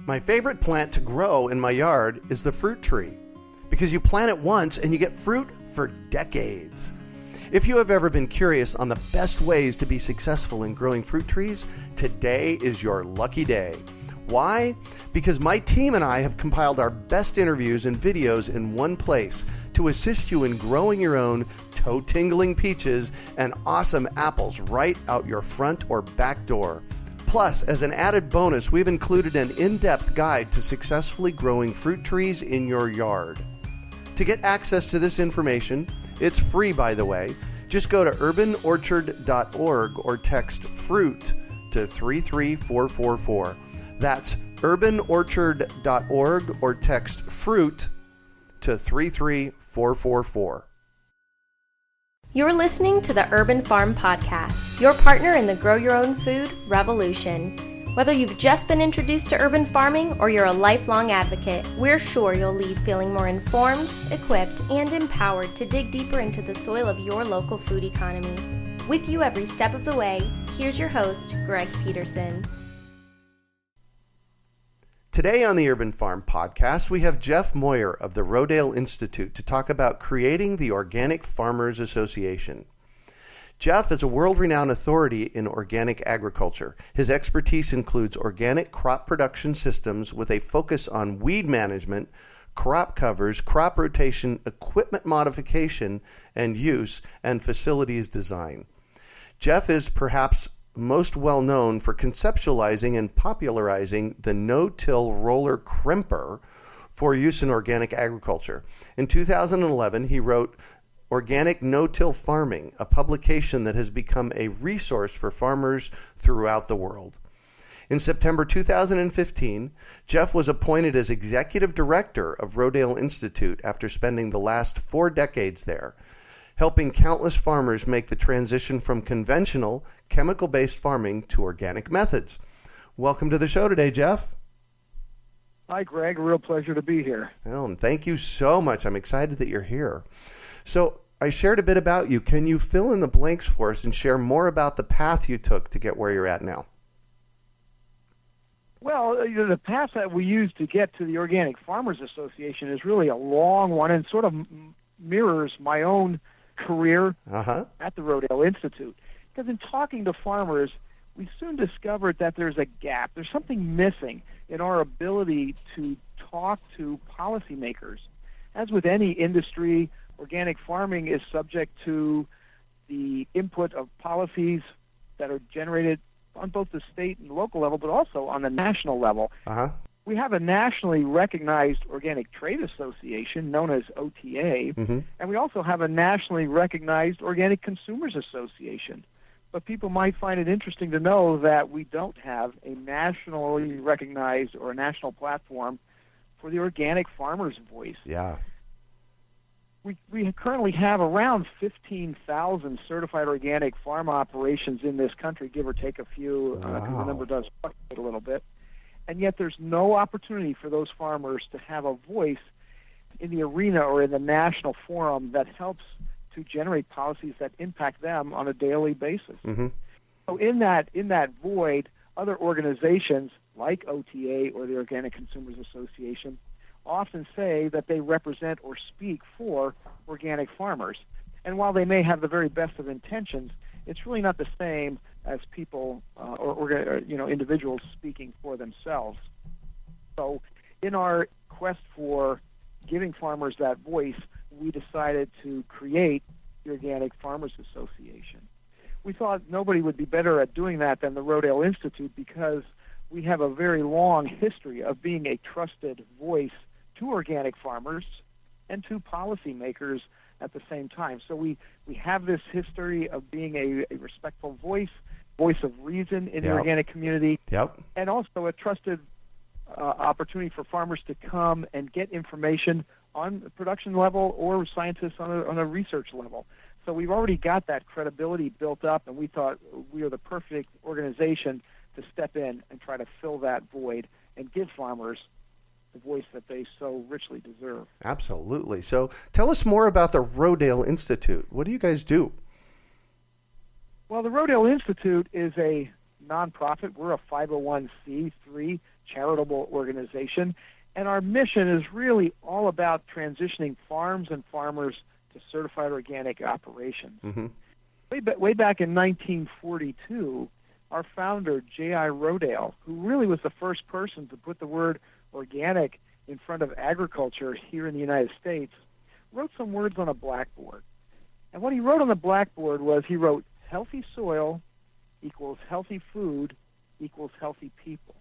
My favorite plant to grow in my yard is the fruit tree, because you plant it once and you get fruit for decades. If you have ever been curious on the best ways to be successful in growing fruit trees, today is your lucky day. Why? Because my team and I have compiled our best interviews and videos in one place to assist you in growing your own toe-tingling peaches and awesome apples right out your front or back door. Plus, as an added bonus, we've included an in-depth guide to successfully growing fruit trees in your yard. To get access to this information, it's free by the way, just go to urbanorchard.org or text FRUIT to 33444. That's urbanorchard.org or text FRUIT to 33444. You're listening to the Urban Farm Podcast, your partner in the grow your own food revolution. Whether you've just been introduced to urban farming or you're a lifelong advocate, we're sure you'll leave feeling more informed, equipped, and empowered to dig deeper into the soil of your local food economy. With you every step of the way, here's your host, Greg Peterson. Today on the Urban Farm Podcast, we have Jeff Moyer of the Rodale Institute to talk about creating the Organic Farmers Association. Jeff is a world-renowned authority in organic agriculture. His expertise includes organic crop production systems with a focus on weed management, crop covers, crop rotation, equipment modification and use, and facilities design. Jeff is perhaps most well known for conceptualizing and popularizing the No-Till Roller Crimper for use in organic agriculture. In 2011, he wrote Organic No-Till Farming, a publication that has become a resource for farmers throughout the world. In September 2015, Jeff was appointed as Executive Director of Rodale Institute after spending the last 4 decades there, helping countless farmers make the transition from conventional, chemical-based farming to organic methods. Welcome to the show today, Jeff. Hi, Greg. A real pleasure to be here. Well, and thank you so much. I'm excited that you're here. So I shared a bit about you. Can you fill in the blanks for us and share more about the path you took to get where you're at now? Well, the path that we used to get to the Organic Farmers Association is really a long one and sort of mirrors my own career at the Rodale Institute. Because in talking to farmers, we soon discovered that there's a gap. There's something missing in our ability to talk to policymakers. As with any industry, organic farming is subject to the input of policies that are generated on both the state and local level, but also on the national level. We have a nationally recognized organic trade association known as OTA, and we also have a nationally recognized organic consumers association. But people might find it interesting to know that we don't have a nationally recognized or a national platform for the organic farmer's voice. Yeah. We currently have around 15,000 certified organic farm operations in this country, give or take a few, because the number does fluctuate a little bit. And yet there's no opportunity for those farmers to have a voice in the arena or in the national forum that helps to generate policies that impact them on a daily basis. So in that void, other organizations like OTA or the Organic Consumers Association often say that they represent or speak for organic farmers. And while they may have the very best of intentions, it's really not the same as people or individuals speaking for themselves. So in our quest for giving farmers that voice, we decided to create the Organic Farmers Association. We thought nobody would be better at doing that than the Rodale Institute because we have a very long history of being a trusted voice to organic farmers and to policymakers at the same time. So we have this history of being a respectful voice of reason in the organic community, and also a trusted opportunity for farmers to come and get information on the production level or scientists on a research level. So we've already got that credibility built up, and we thought we are the perfect organization to step in and try to fill that void and give farmers the voice that they so richly deserve. Absolutely. So tell us more about the Rodale Institute. What do you guys do? Well, the Rodale Institute is a nonprofit. We're a 501c3 charitable organization. And our mission is really all about transitioning farms and farmers to certified organic operations. Mm-hmm. Way back in 1942, our founder, J.I. Rodale, who really was the first person to put the word organic in front of agriculture here in the United States, wrote some words on a blackboard. And what he wrote on the blackboard was he wrote, healthy soil equals healthy food equals healthy people.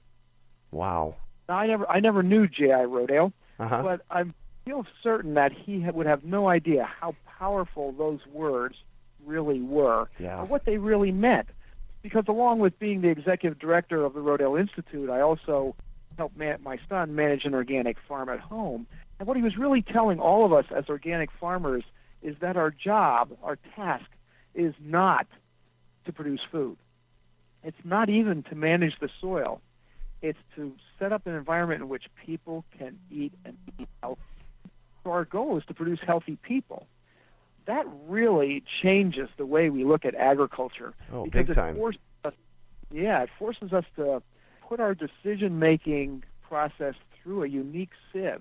Wow. Now, I never knew J.I. Rodale, Uh-huh. but I feel certain that he would have no idea how powerful those words really were, Yeah. or what they really meant. Because along with being the executive director of the Rodale Institute, I also helped my son manage an organic farm at home. And what he was really telling all of us as organic farmers is that our job, our task, is not to produce food. It's not even to manage the soil. It's to set up an environment in which people can eat and eat healthy. So our goal is to produce healthy people. That really changes the way we look at agriculture. Oh, because big time. It forces us to put our decision-making process through a unique sieve.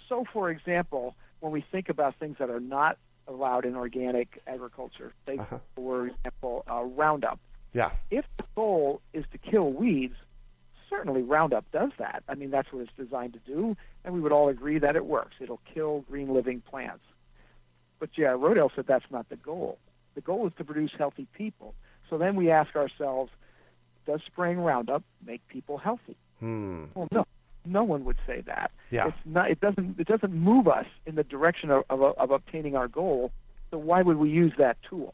So, for example, when we think about things that are not allowed in organic agriculture, say, for example, Roundup. Yeah. If the goal is to kill weeds, certainly Roundup does that. I mean, that's what it's designed to do, and we would all agree that it works. It'll kill green living plants. But J.I. Rodale said that's not the goal. The goal is to produce healthy people. So then we ask ourselves, does spraying Roundup make people healthy? Well, no one would say that. Yeah. It's not. It doesn't move us in the direction of obtaining our goal. So why would we use that tool?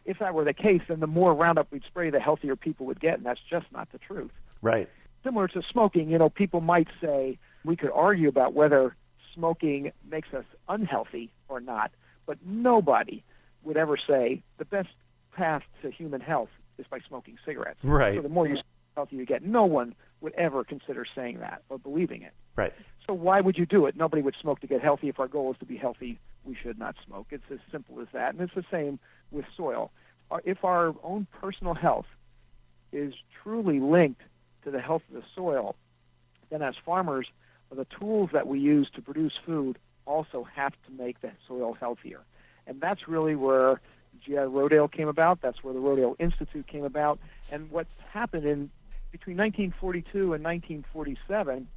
If that were the case, then the more Roundup we'd spray, the healthier people would get, and that's just not the truth. Right. Similar to smoking, people might say, we could argue about whether smoking makes us unhealthy or not, but nobody would ever say the best path to human health is by smoking cigarettes. Right. So the more you smoke, the healthier you get. No one would ever consider saying that or believing it. Right. So why would you do it? Nobody would smoke to get healthy. If our goal is to be healthy, we should not smoke. It's as simple as that. And it's the same with soil. If our own personal health is truly linked to the health of the soil, then as farmers, the tools that we use to produce food also have to make the soil healthier. And that's really where J.I. Rodale came about. That's where the Rodale Institute came about. And what happened between 1942 and 1947,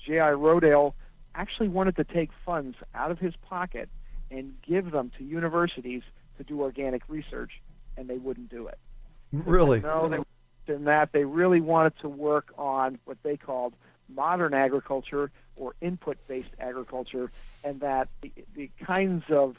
J.I. Rodale actually wanted to take funds out of his pocket and give them to universities to do organic research, and they wouldn't do it. Really? No, they in that they really wanted to work on what they called modern agriculture or input-based agriculture, and that the kinds of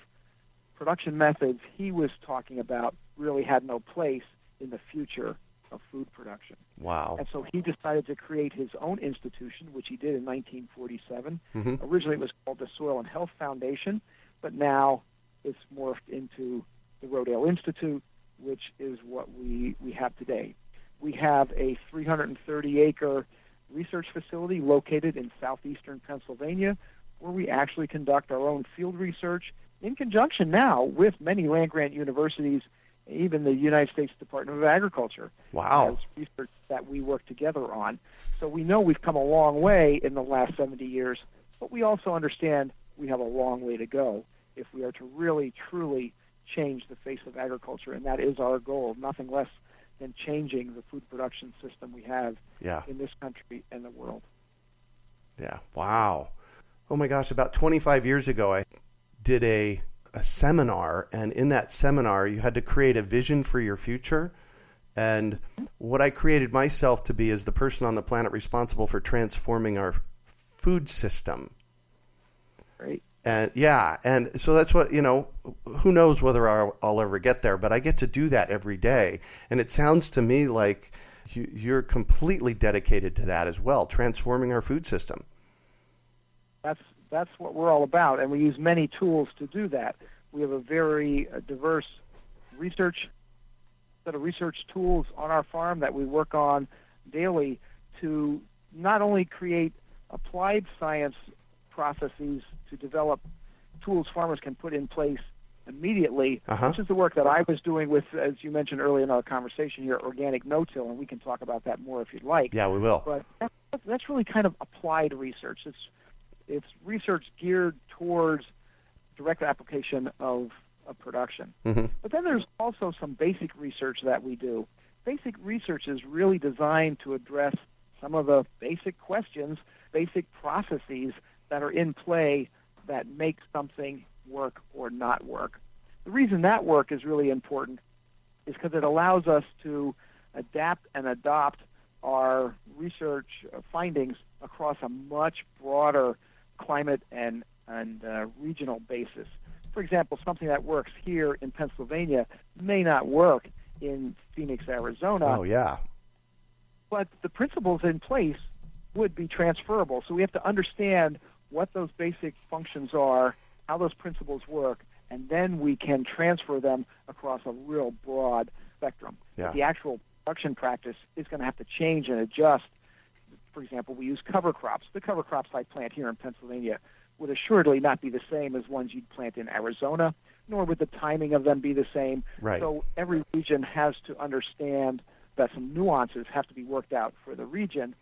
production methods he was talking about really had no place in the future of food production. Wow. And so he decided to create his own institution, which he did in 1947. Mm-hmm. Originally it was called the Soil and Health Foundation, but now it's morphed into the Rodale Institute, which is what we have today. We have a 330-acre research facility located in southeastern Pennsylvania, where we actually conduct our own field research in conjunction now with many land-grant universities, even the United States Department of Agriculture. Wow. Has research that we work together on. So we know we've come a long way in the last 70 years, but we also understand we have a long way to go if we are to really, truly change the face of agriculture, and that is our goal, nothing less than changing the food production system we have in this country and the world. Yeah. Wow. Oh my gosh, about 25 years ago, I did a seminar, and in that seminar, you had to create a vision for your future. And what I created myself to be is the person on the planet responsible for transforming our food system. Great. And and so that's what, who knows whether I'll ever get there, but I get to do that every day. And it sounds to me like you're completely dedicated to that as well, transforming our food system. That's what we're all about, and we use many tools to do that. We have a very diverse set of research tools on our farm that we work on daily to not only create applied science processes to develop tools farmers can put in place immediately, which is the work that I was doing with, as you mentioned earlier in our conversation here, organic no-till, and we can talk about that more if you'd like. Yeah, we will. But that's really kind of applied research. It's research geared towards direct application of production. Mm-hmm. But then there's also some basic research that we do. Basic research is really designed to address some of the basic questions, basic processes that are in play that make something work or not work. The reason that work is really important is because it allows us to adapt and adopt our research findings across a much broader climate and regional basis. For example, something that works here in Pennsylvania may not work in Phoenix, Arizona. Oh, yeah. But the principles in place would be transferable. So we have to understand what those basic functions are, how those principles work, and then we can transfer them across a real broad spectrum. Yeah. But the actual production practice is going to have to change and adjust. For example, we use cover crops. The cover crops I plant here in Pennsylvania would assuredly not be the same as ones you'd plant in Arizona, nor would the timing of them be the same. Right. So every region has to understand that some nuances have to be worked out for the region.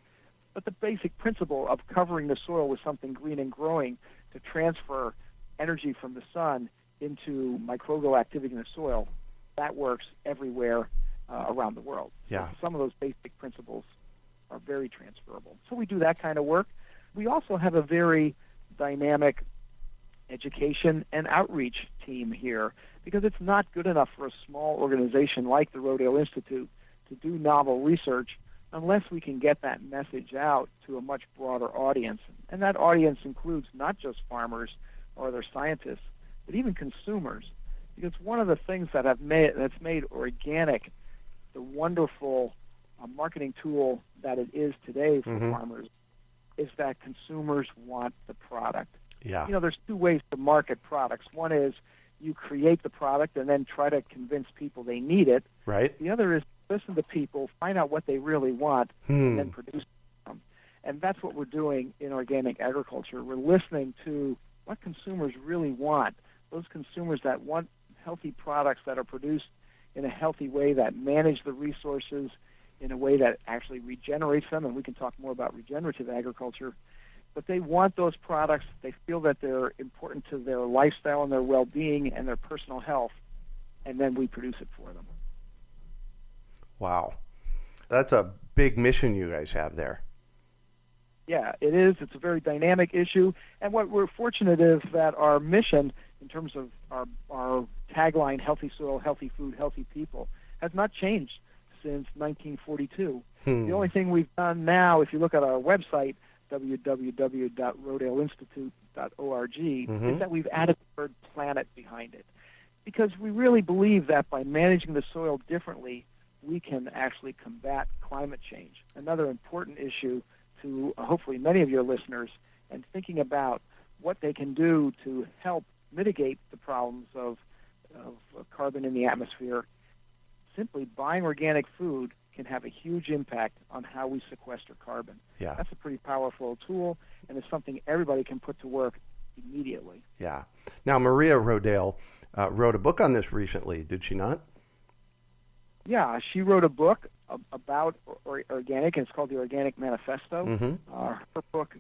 But the basic principle of covering the soil with something green and growing to transfer energy from the sun into microbial activity in the soil, that works everywhere around the world. Yeah. So some of those basic principles are very transferable. So we do that kind of work. We also have a very dynamic education and outreach team here, because it's not good enough for a small organization like the Rodale Institute to do novel research unless we can get that message out to a much broader audience. And that audience includes not just farmers or other scientists, but even consumers. Because one of the things that's made organic the wonderful marketing tool that it is today for farmers is that consumers want the product. Yeah. You know, there's two ways to market products. One is you create the product and then try to convince people they need it. Right. The other is listen to people, find out what they really want, and then produce them. And that's what we're doing in organic agriculture. We're listening to what consumers really want, those consumers that want healthy products that are produced in a healthy way, that manage the resources in a way that actually regenerates them, and we can talk more about regenerative agriculture. But they want those products. They feel that they're important to their lifestyle and their well-being and their personal health, and then we produce it for them. Wow. That's a big mission you guys have there. Yeah, it is. It's a very dynamic issue. And what we're fortunate is that our mission, in terms of our tagline, healthy soil, healthy food, healthy people, has not changed since 1942. The only thing we've done now, if you look at our website, www.rodaleinstitute.org, is that we've added the word planet behind it. Because we really believe that by managing the soil differently, we can actually combat climate change. Another important issue to hopefully many of your listeners, and thinking about what they can do to help mitigate the problems of carbon in the atmosphere. Simply buying organic food can have a huge impact on how we sequester carbon. Yeah. That's a pretty powerful tool, and it's something everybody can put to work immediately. Yeah. Now, Maria Rodale wrote a book on this recently, did she not? Yeah, she wrote a book about organic, and it's called The Organic Manifesto. Her book,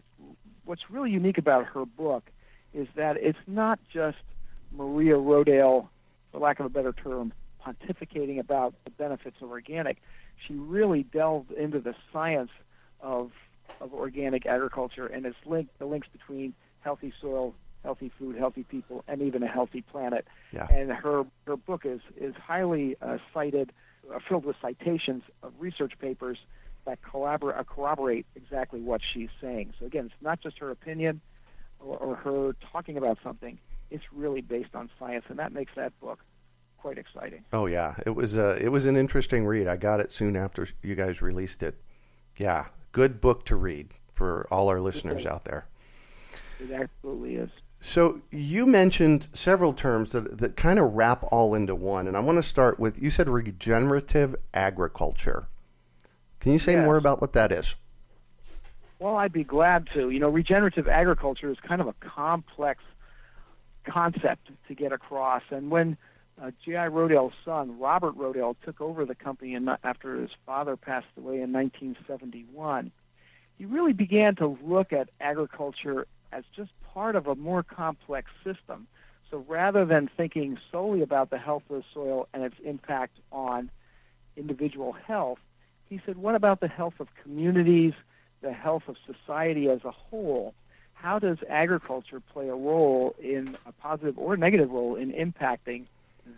what's really unique about her book is that it's not just Maria Rodale, for lack of a better term, pontificating about the benefits of organic. She really delved into the science of organic agriculture and the links between healthy soil, healthy food, healthy people, and even a healthy planet. Yeah. And her book is highly cited, filled with citations of research papers that corroborate exactly what she's saying. So again, it's not just her opinion or her talking about something. It's really based on science, and that makes that book quite exciting. Oh yeah, it was an interesting read. I got it soon after you guys released it. Yeah, good book to read for all our listeners out there. It absolutely is. So you mentioned several terms that kind of wrap all into one, and I want to start with, you said regenerative agriculture. Can you say more about what that is? Well, I'd be glad to. You know, regenerative agriculture is kind of a complex concept to get across, and when J.I. Rodale's son, Robert Rodale, took over the company after his father passed away in 1971, he really began to look at agriculture as just part of a more complex system. So rather than thinking solely about the health of the soil and its impact on individual health, he said, what about the health of communities, the health of society as a whole? How does agriculture play a role, in a positive or negative role, in impacting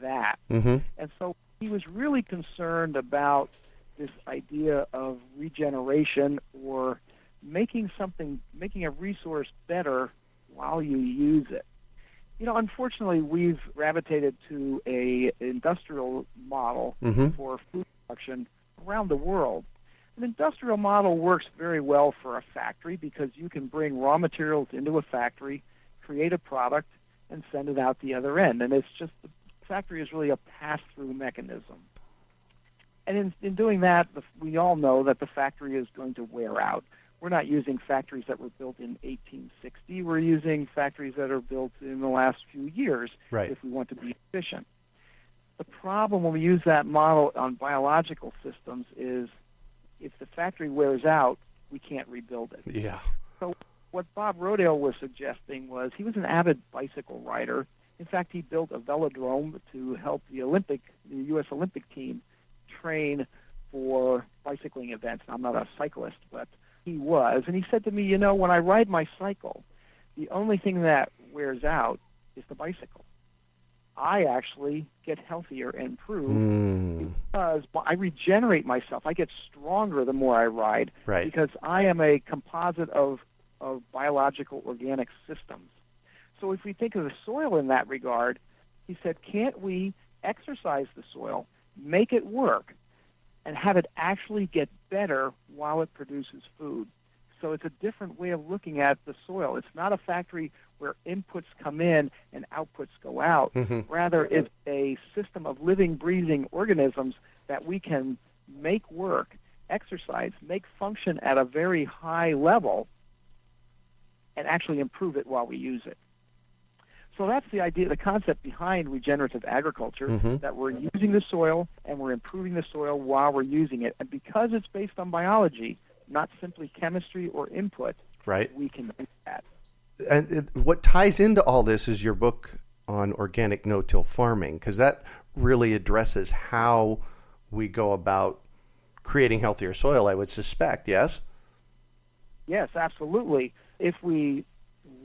that? Mm-hmm. And so he was really concerned about this idea of regeneration, or making a resource better while you use it. Unfortunately, we've gravitated to an industrial model Mm-hmm. for food production around the world. An industrial model works very well for a factory because you can bring raw materials into a factory, create a product, and send it out the other end. And it's just, the factory is really a pass-through mechanism. And in doing that, we all know that the factory is going to wear out. We're not using factories that were built in 1860. We're using factories that are built in the last few years, Right. if we want to be efficient. The problem when we use that model on biological systems is, if the factory wears out, we can't rebuild it. Yeah. So what Bob Rodale was suggesting was, he was an avid bicycle rider. In fact, he built a velodrome to help the U.S. Olympic team train for bicycling events. I'm not a cyclist, but he was. And he said to me, when I ride my cycle, the only thing that wears out is the bicycle. I actually get healthier and improve because I regenerate myself. I get stronger the more I ride, Right. because I am a composite of biological organic systems. So if we think of the soil in that regard, he said, can't we exercise the soil, make it work, and have it actually get better while it produces food? So it's a different way of looking at the soil. It's not a factory where inputs come in and outputs go out. Mm-hmm. Rather, it's a system of living, breathing organisms that we can make work, exercise, make function at a very high level, and actually improve it while we use it. So that's the idea, the concept behind regenerative agriculture, Mm-hmm. that we're using the soil and we're improving the soil while we're using it. And because it's based on biology, not simply chemistry or input, Right. we can do that. And what ties into all this is your book on organic no-till farming, because that really addresses how we go about creating healthier soil, I would suspect, yes? Yes, absolutely. If we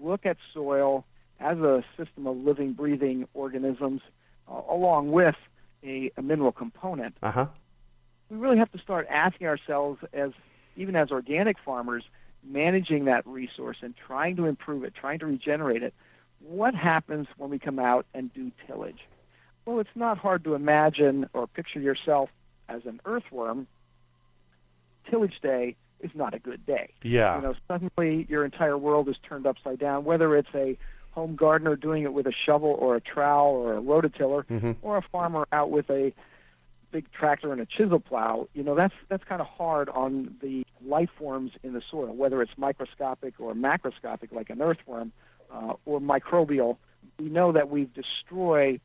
look at soil as a system of living, breathing organisms, along with a mineral component, Uh-huh. we really have to start asking ourselves, even as organic farmers, managing that resource and trying to improve it, trying to regenerate it, what happens when we come out and do tillage? Well, it's not hard to imagine or picture yourself as an earthworm. Tillage day is not a good day. Yeah. Suddenly your entire world is turned upside down, whether it's a home gardener doing it with a shovel or a trowel or a rototiller, Mm-hmm. or a farmer out with a big tractor and a chisel plow. That's kind of hard on the life forms in the soil, whether it's microscopic or macroscopic like an earthworm, or microbial. We know that we destroy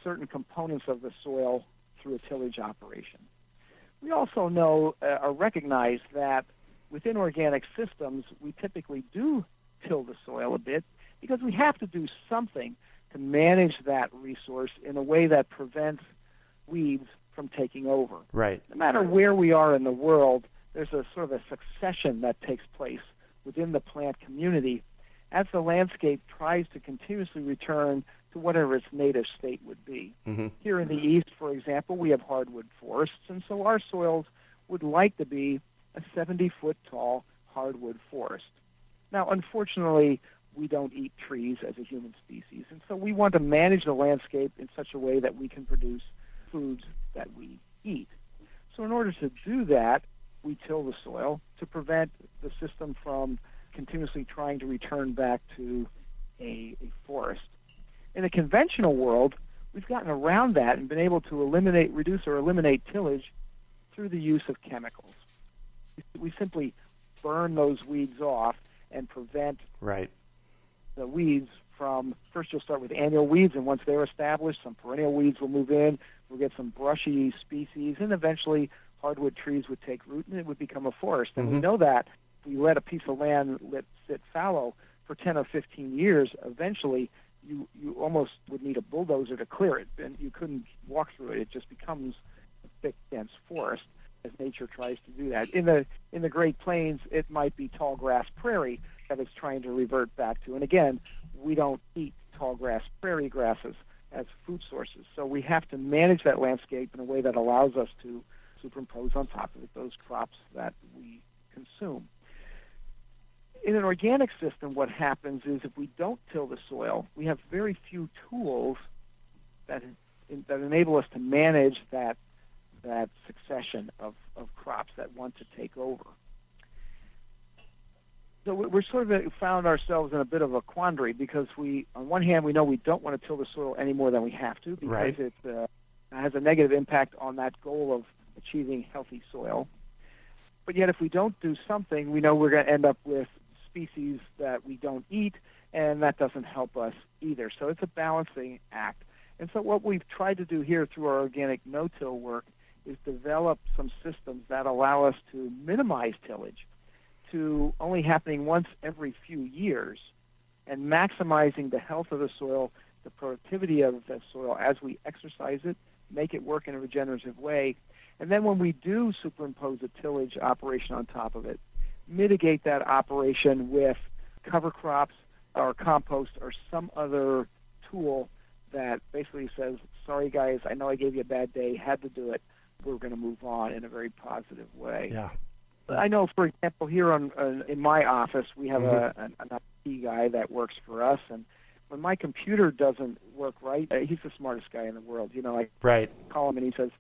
certain components of the soil through a tillage operation. We also know or recognize that within organic systems, we typically do till the soil a bit because we have to do something to manage that resource in a way that prevents weeds from taking over. Right. No matter where we are in the world, there's a sort of a succession that takes place within the plant community as the landscape tries to continuously return to whatever its native state would be. Mm-hmm. Here in the East, for example, we have hardwood forests, and so our soils would like to be a 70-foot tall hardwood forest. Now, unfortunately, we don't eat trees as a human species, and so we want to manage the landscape in such a way that we can produce foods that we eat. So in order to do that, we till the soil to prevent the system from continuously trying to return back to a forest. In a conventional world, we've gotten around that and been able to reduce or eliminate tillage through the use of chemicals. We simply burn those weeds off and prevent Right. the weeds from, first you'll start with annual weeds, and once they're established, some perennial weeds will move in, we'll get some brushy species, and eventually hardwood trees would take root and it would become a forest. And we know that we let a piece of land sit fallow for 10 or 15 years, eventually you almost would need a bulldozer to clear it, and you couldn't walk through it. It just becomes a thick, dense forest as nature tries to do that. In the Great Plains, it might be tall grass prairie that it's trying to revert back to. And again, we don't eat tall grass prairie grasses as food sources. So we have to manage that landscape in a way that allows us to superimpose on top of it those crops that we consume. In an organic system, what happens is if we don't till the soil, we have very few tools that enable us to manage that succession of crops that want to take over. So we're sort of found ourselves in a bit of a quandary because on one hand, we know we don't want to till the soil any more than we have to because right. it has a negative impact on that goal of achieving healthy soil. But yet if we don't do something, we know we're going to end up with species that we don't eat, and that doesn't help us either. So it's a balancing act. And so what we've tried to do here through our organic no-till work is develop some systems that allow us to minimize tillage to only happening once every few years and maximizing the health of the soil, the productivity of the soil as we exercise it, make it work in a regenerative way. And then when we do superimpose a tillage operation on top of it, mitigate that operation with cover crops or compost or some other tool that basically says, sorry guys, I know I gave you a bad day, had to do it, we're going to move on in a very positive way. Yeah. I know, for example, here in my office, we have an IT guy that works for us, and when my computer doesn't work right, he's the smartest guy in the world. I right. call him and he says,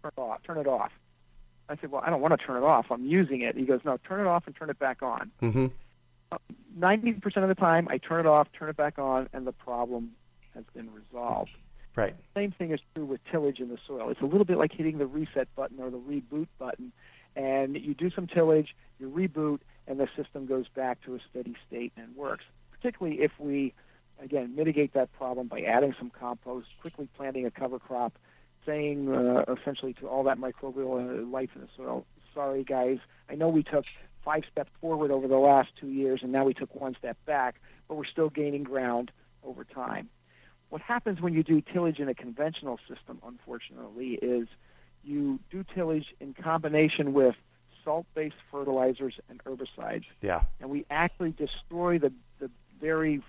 turn it off. I said, well, I don't want to turn it off. I'm using it. He goes, no, turn it off and turn it back on. 90% of the time, I turn it off, turn it back on, and the problem has been resolved. Right. Same thing is true with tillage in the soil. It's a little bit like hitting the reset button or the reboot button. And you do some tillage, you reboot, and the system goes back to a steady state and works. Particularly if we, again, mitigate that problem by adding some compost, quickly planting a cover crop, saying essentially to all that microbial life in the soil, sorry guys, I know we took 5 steps forward over the last 2 years, and now we took 1 step back, but we're still gaining ground over time. What happens when you do tillage in a conventional system, unfortunately, is you do tillage in combination with salt-based fertilizers and herbicides. Yeah. And we actually destroy the very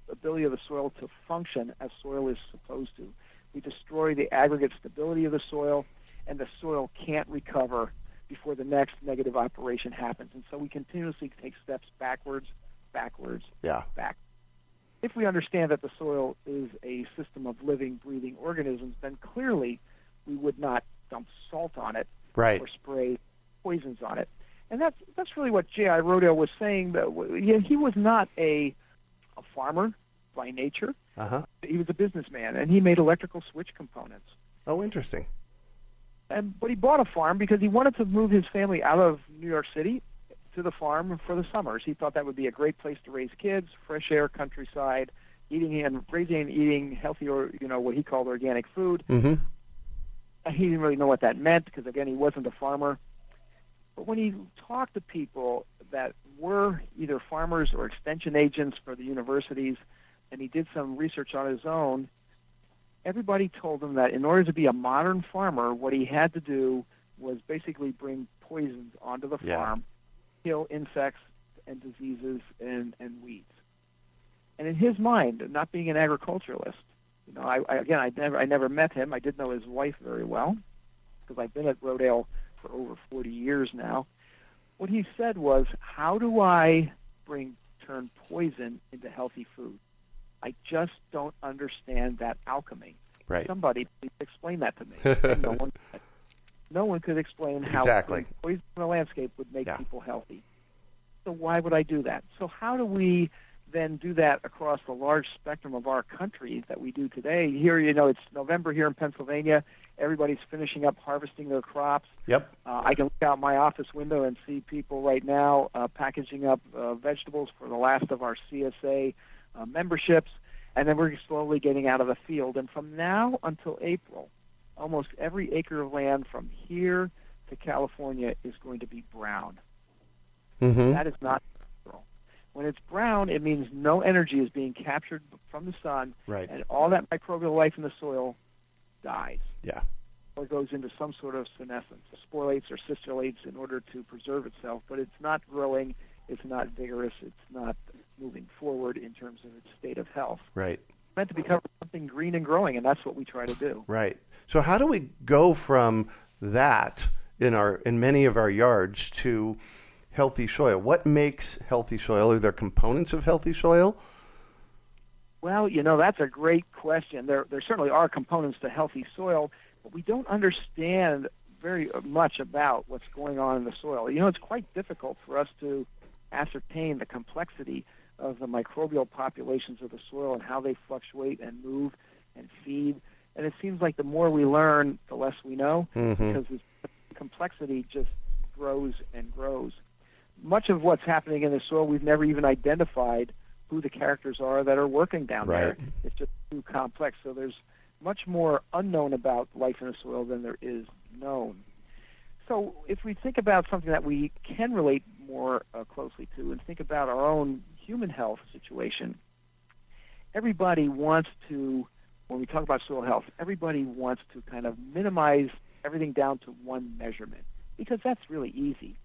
ability of the soil to function as soil is supposed to. We destroy the aggregate stability of the soil, and the soil can't recover before the next negative operation happens. And so we continuously take steps backwards, back. If we understand that the soil is a system of living, breathing organisms, then clearly we would not dump salt on it right. or spray poisons on it. And that's really what J.I. Rodale was saying. He was not a farmer by nature. Uh-huh. He was a businessman, and he made electrical switch components. Oh, interesting. But he bought a farm because he wanted to move his family out of New York City to the farm for the summers. He thought that would be a great place to raise kids, fresh air, countryside, raising and eating healthy, or what he called organic food. Mm-hmm. He didn't really know what that meant because, again, he wasn't a farmer. But when he talked to people that were either farmers or extension agents for the universities, and he did some research on his own, everybody told him that in order to be a modern farmer, what he had to do was basically bring poisons onto the farm, kill insects and diseases and weeds. And in his mind, not being an agriculturalist, I never met him. I did know his wife very well because I've been at Rodale for over 40 years now. What he said was, how do I turn poison into healthy food? I just don't understand that alchemy. Right. Somebody please explain that to me. No one could explain how poison in the landscape would make people healthy. So why would I do that? So how do we then do that across the large spectrum of our country that we do today? Here, it's November here in Pennsylvania. Everybody's finishing up harvesting their crops. Yep. I can look out my office window and see people right now packaging up vegetables for the last of our CSA memberships, and then we're slowly getting out of the field. And from now until April, almost every acre of land from here to California is going to be brown. Mm-hmm. That is not natural. When it's brown, it means no energy is being captured from the sun, Right. and all that microbial life in the soil dies. Yeah. Or goes into some sort of senescence, sporulates or cistulates in order to preserve itself, but it's not growing, it's not vigorous, it's not moving forward in terms of its state of health. Right. It's meant to become something green and growing, and that's what we try to do. Right. So how do we go from that in many of our yards to healthy soil? What makes healthy soil? Are there components of healthy soil? Well, that's a great question. There certainly are components to healthy soil, but we don't understand very much about what's going on in the soil. It's quite difficult for us to ascertain the complexity of the microbial populations of the soil and how they fluctuate and move and feed. And it seems like the more we learn, the less we know, because the complexity just grows and grows. Much of what's happening in the soil, we've never even identified who the characters are that are working down there. It's just too complex. So there's much more unknown about life in the soil than there is known. So if we think about something that we can relate more closely to and think about our own human health situation, everybody wants to, when we talk about soil health, everybody wants to kind of minimize everything down to one measurement, because that's really easy.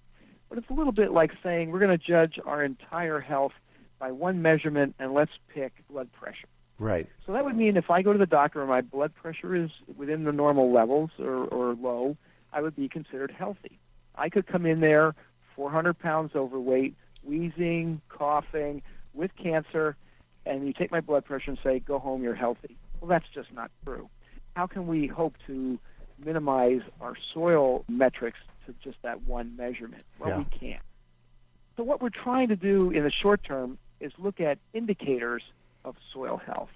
But it's a little bit like saying we're going to judge our entire health by one measurement, and let's pick blood pressure. Right. So that would mean if I go to the doctor and my blood pressure is within the normal levels or low, I would be considered healthy. I could come in there 400 pounds overweight, wheezing, coughing, with cancer, and you take my blood pressure and say, go home, you're healthy. Well, that's just not true. How can we hope to minimize our soil metrics to just that one measurement? Well, we can't. So what we're trying to do in the short term is look at indicators of soil health.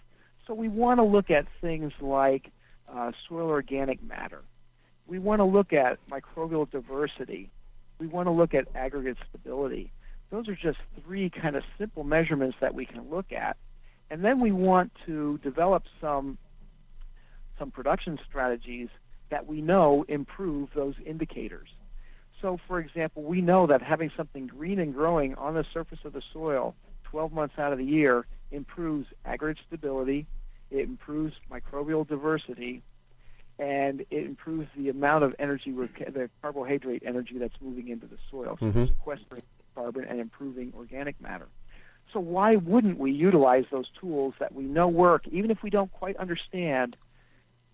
So we want to look at things like soil organic matter. We want to look at microbial diversity. We want to look at aggregate stability. Those are just three kind of simple measurements that we can look at. And then we want to develop some production strategies that we know improve those indicators. So, for example, we know that having something green and growing on the surface of the soil 12 months out of the year improves aggregate stability, it improves microbial diversity, and it improves the amount of energy, the carbohydrate energy that's moving into the soil, so sequestering carbon and improving organic matter. So why wouldn't we utilize those tools that we know work, even if we don't quite understand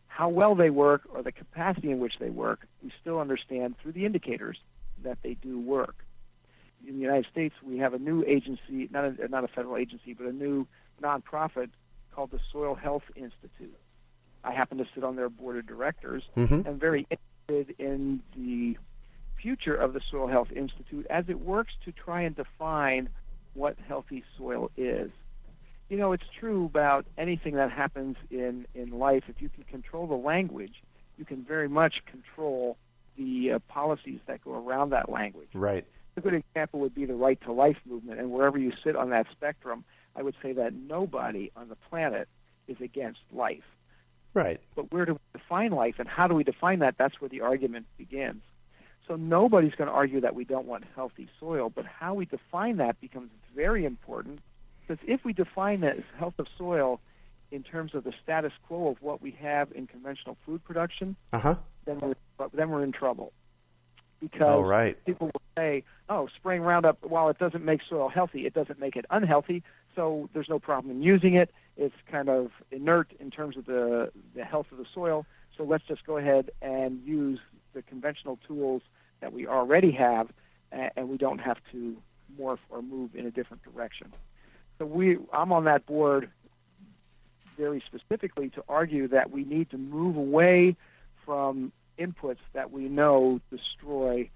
how well they work or the capacity in which they work? We still understand through the indicators that they do work. In the United States, we have a new agency, not a federal agency, but a new nonprofit called the Soil Health Institute. I happen to sit on their board of directors and very interested in the future of the Soil Health Institute as it works to try and define what healthy soil is. It's true about anything that happens in life. If you can control the language, you can very much control the policies that go around that language. Right. A good example would be the Right to Life movement, and wherever you sit on that spectrum, I would say that nobody on the planet is against life. Right. But where do we define life, and how do we define that? That's where the argument begins. So nobody's going to argue that we don't want healthy soil, but how we define that becomes very important, because if we define that as health of soil in terms of the status quo of what we have in conventional food production, then we're in trouble. Because people will say, spraying Roundup, while it doesn't make soil healthy, it doesn't make it unhealthy, so there's no problem in using it. It's kind of inert in terms of the health of the soil, so let's just go ahead and use the conventional tools that we already have, and we don't have to morph or move in a different direction. So I'm on that board very specifically to argue that we need to move away from inputs that we know destroy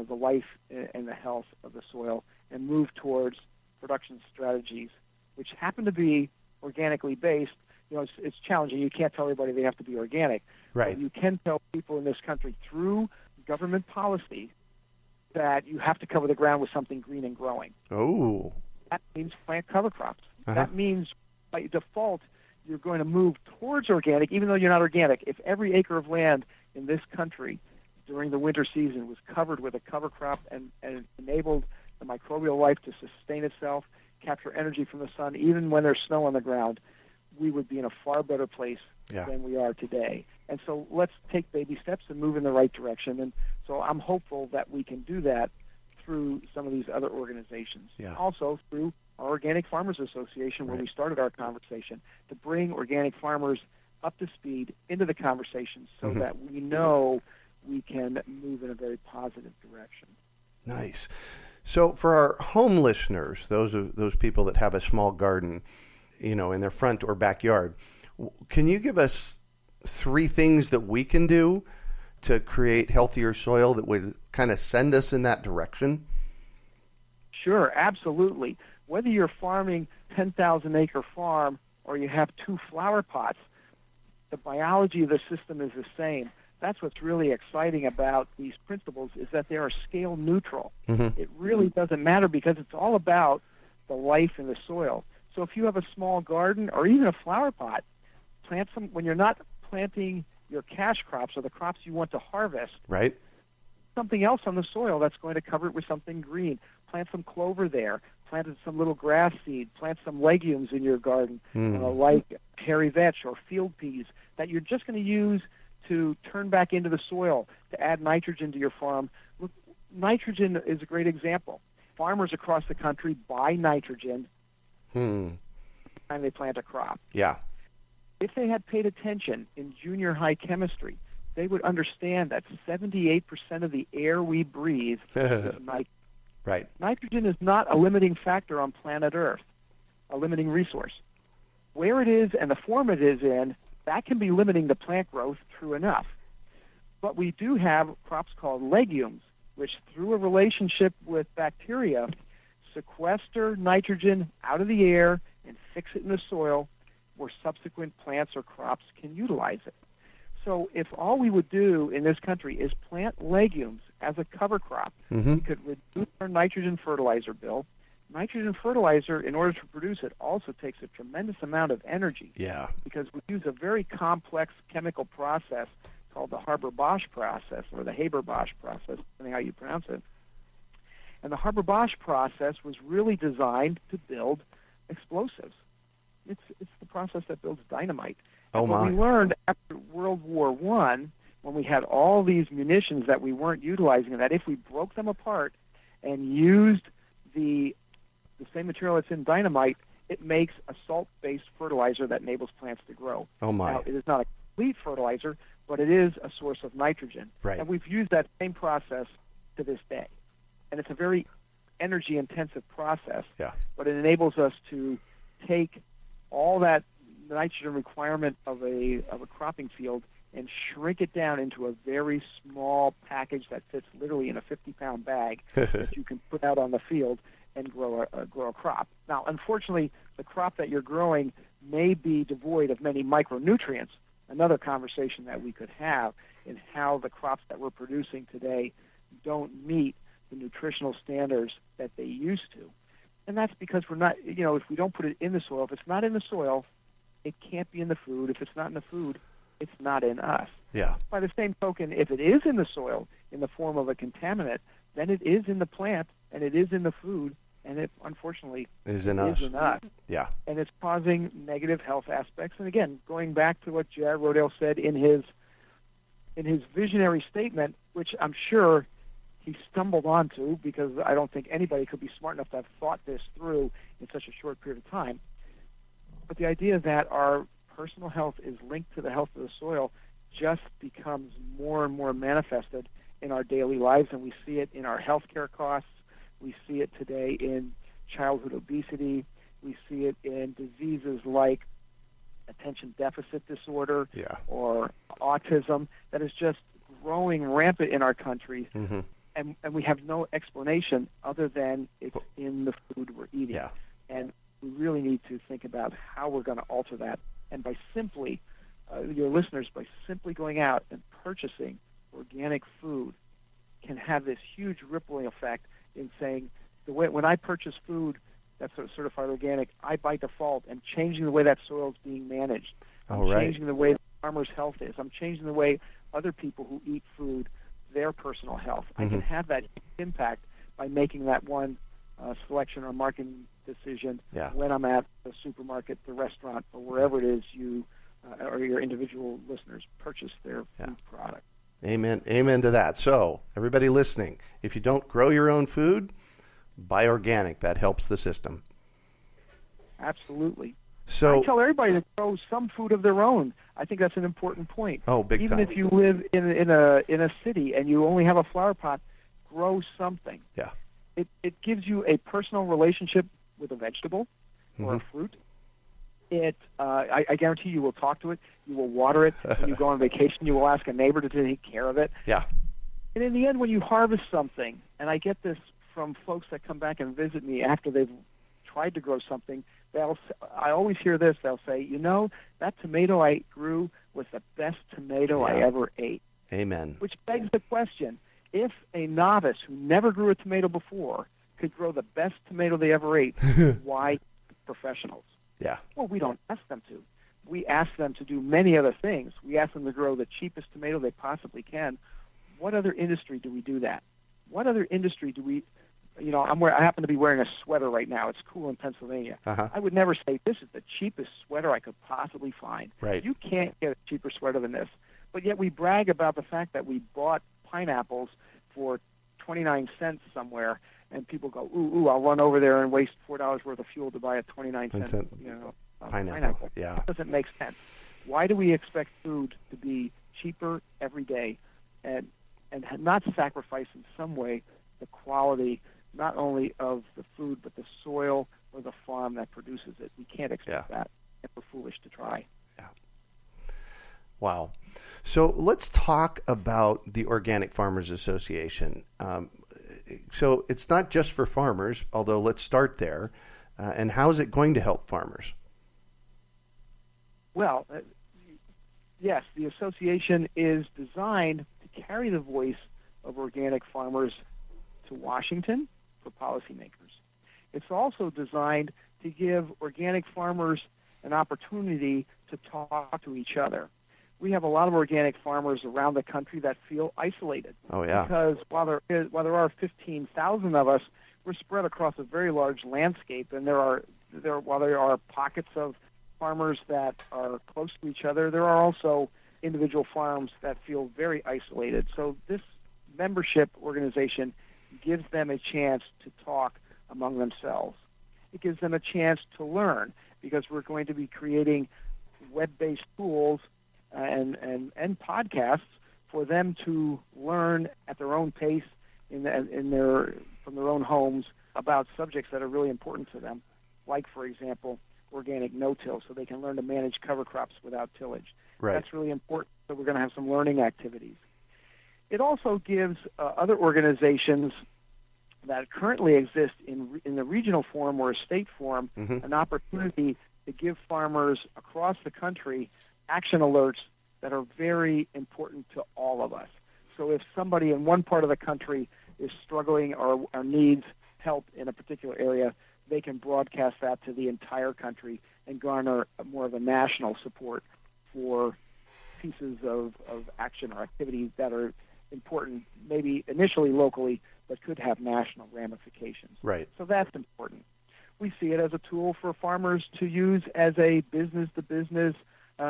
the life and the health of the soil and move towards production strategies which happen to be organically based. It's challenging. You can't tell everybody they have to be organic. Right. But you can tell people in this country through government policy that you have to cover the ground with something green and growing. Oh. That means plant cover crops. That means by default you're going to move towards organic, even though you're not organic. If every acre of land in this country during the winter season was covered with a cover crop and enabled the microbial life to sustain itself, capture energy from the sun, even when there's snow on the ground, we would be in a far better place than we are today. And so let's take baby steps and move in the right direction. And so I'm hopeful that we can do that through some of these other organizations. Also through our Organic Farmers Association, where we started our conversation, to bring organic farmers up to speed into the conversation so that we know we can move in a very positive direction. Nice. So for our home listeners, those people that have a small garden, in their front or backyard, can you give us 3 things that we can do to create healthier soil that would kind of send us in that direction? Sure, absolutely. Whether you're farming 10,000-acre farm or you have 2 flower pots, the biology of the system is the same. That's what's really exciting about these principles, is that they are scale neutral. It really doesn't matter because it's all about the life in the soil. So if you have a small garden or even a flower pot, plant some when you're not planting your cash crops or the crops you want to harvest. Right. Something else on the soil that's going to cover it with something green. Plant some clover there. Plant some little grass seed. Plant some legumes in your garden, like hairy vetch or field peas that you're just going to use to turn back into the soil to add nitrogen to your farm. Look, nitrogen is a great example. Farmers across the country buy nitrogen every time they plant a crop. Yeah. If they had paid attention in junior high chemistry, they would understand that 78% of the air we breathe is nitrogen. Right. Nitrogen is not a limiting factor on planet Earth, a limiting resource. Where it is and the form it is in, that can be limiting the plant growth, true enough. But we do have crops called legumes, which through a relationship with bacteria sequester nitrogen out of the air and fix it in the soil where subsequent plants or crops can utilize it. So if all we would do in this country is plant legumes as a cover crop, we could reduce our nitrogen fertilizer bill. Nitrogen fertilizer, in order to produce it, also takes a tremendous amount of energy. Yeah. Because we use a very complex chemical process called the Haber-Bosch process, or the Haber-Bosch process, depending how you pronounce it. And the Haber-Bosch process was really designed to build explosives. It's the process that builds dynamite. Oh, and what we learned after World War I, when we had all these munitions that we weren't utilizing, that if we broke them apart and used the same material that's in dynamite, it makes a salt-based fertilizer that enables plants to grow. Oh, my. Now, it is not a complete fertilizer, but it is a source of nitrogen. Right. And we've used that same process to this day. And it's a very energy-intensive process, but it enables us to take all that nitrogen requirement of a cropping field and shrink it down into a very small package that fits literally in a 50-pound bag that you can put out on the field and grow a crop. Now, unfortunately, the crop that you're growing may be devoid of many micronutrients, another conversation that we could have in how the crops that we're producing today don't meet the nutritional standards that they used to. And that's because we're not, if we don't put it in the soil, if it's not in the soil, it can't be in the food. If it's not in the food, it's not in us. Yeah. By the same token, if it is in the soil in the form of a contaminant, then it is in the plant and it is in the food, and it unfortunately is in us. Yeah. And it's causing negative health aspects. And again, going back to what Jared Rodale said in his visionary statement, which I'm sure he stumbled onto because I don't think anybody could be smart enough to have thought this through in such a short period of time. But the idea that our personal health is linked to the health of the soil just becomes more and more manifested in our daily lives, and we see it in our healthcare costs. We see it today in childhood obesity. We see it in diseases like attention deficit disorder or autism that is just growing rampant in our country. And we have no explanation other than it's in the food we're eating. Yeah. And we really need to think about how we're going to alter that. And by simply, your listeners, by simply going out and purchasing organic food can have this huge rippling effect in saying, when I purchase food that's certified organic, I by default am changing the way that soil is being managed. I'm changing the way the farmer's health is. I'm changing the way other people who eat food, their personal health. I can have that impact by making that one selection or marketing decision Yeah. when I'm at the supermarket, the restaurant, or wherever it is you or your individual listeners purchase their food product. Amen. Amen to that. So, everybody listening, if you don't grow your own food, buy organic. That helps the system. Absolutely. So I tell everybody to grow some food of their own. I think that's an important point. Oh, big Even time. if you live in a city and you only have a flower pot, grow something. Yeah. It gives you a personal relationship with a vegetable or a fruit. I guarantee you will talk to it. You will water it. When you go on vacation, you will ask a neighbor to take care of it. Yeah. And in the end, when you harvest something, and I get this from folks that come back and visit me after they've tried to grow something, I always hear this. They'll say, that tomato I grew was the best tomato I ever ate. Amen. Which begs the question, if a novice who never grew a tomato before could grow the best tomato they ever ate, why professionals? Yeah. Well, we don't ask them to. We ask them to do many other things. We ask them to grow the cheapest tomato they possibly can. What other industry do we do that? What other industry do we, I happen to be wearing a sweater right now. It's cool in Pennsylvania. I would never say, this is the cheapest sweater I could possibly find. Right. You can't get a cheaper sweater than this. But yet we brag about the fact that we bought pineapples for 29 cents somewhere, and people go, ooh, I'll run over there and waste $4 worth of fuel to buy a 29-cent pineapple. Yeah. That doesn't make sense. Why do we expect food to be cheaper every day and not sacrifice in some way the quality not only of the food but the soil or the farm that produces it? We can't expect that, and we're foolish to try. Yeah. Wow. So let's talk about the Organic Farmers Association. So it's not just for farmers, although let's start there. And how is it going to help farmers? Well, yes, the association is designed to carry the voice of organic farmers to Washington for policymakers. It's also designed to give organic farmers an opportunity to talk to each other. We have a lot of organic farmers around the country that feel isolated. Oh, yeah. Because while there are 15,000 of us, we're spread across a very large landscape, and while there are pockets of farmers that are close to each other, there are also individual farms that feel very isolated. So this membership organization gives them a chance to talk among themselves. It gives them a chance to learn, because we're going to be creating web-based tools and podcasts for them to learn at their own pace from their own homes about subjects that are really important to them, like, for example, organic no-till, so they can learn to manage cover crops without tillage. Right. That's really important, so we're going to have some learning activities. It also gives other organizations that currently exist in the regional form or a state form an opportunity to give farmers across the country action alerts that are very important to all of us. So if somebody in one part of the country is struggling or needs help in a particular area, they can broadcast that to the entire country and garner more of a national support for pieces of action or activities that are important, maybe initially locally, but could have national ramifications. Right. So that's important. We see it as a tool for farmers to use as a business-to-business